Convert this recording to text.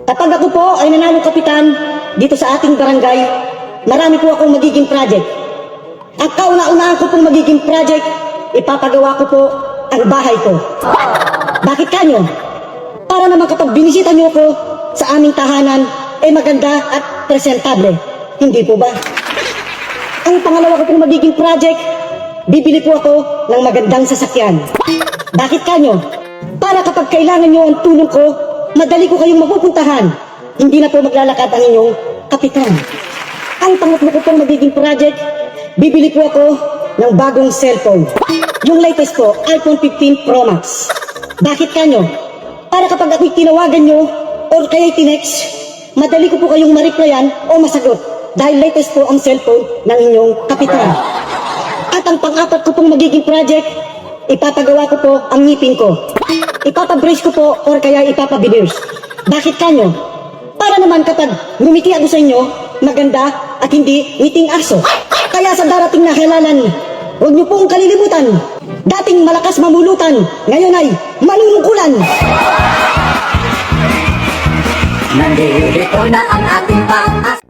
Kapag ako po ay nanalo kapitan dito sa ating barangay, marami po akong magiging project. Ang kauna-unahan ko pong magiging project, ipapagawa ko po ang bahay ko. Bakit kanyo? Para naman kapag binisita nyo ko sa aming tahanan, ay maganda at presentable. Hindi po ba? Ang pangalawa ko pong magiging project, bibili po ako ng magandang sasakyan. Bakit kanyo? Para kapag kailangan nyo ang tulong ko, madali ko kayong mapupuntahan. Hindi na po maglalakad ang inyong kapitan. Ang pangatlo ko pong magiging project, bibili po ako ng bagong cellphone. Yung latest po, iPhone 15 Pro Max. Bakit kanyo? Para kapag ako'y tinawagan nyo or kaya'y tinext, madali ko po kayong ma-replyan o masagot dahil latest po ang cellphone ng inyong kapitan. At ang pang-apat ko pong magiging project, ipapagawa ko po ang ngipin ko. Ipapabrace ko po or kaya ipapabineers. Bakit kanyo? Para naman kapag ngumiti ako sa inyo, maganda at hindi ngiting aso. Kaya sa darating na halalan, huwag niyo pong kalilimutan. Dating malakas mamulutan, ngayon ay manunungkulan. Nandito na ang ating pang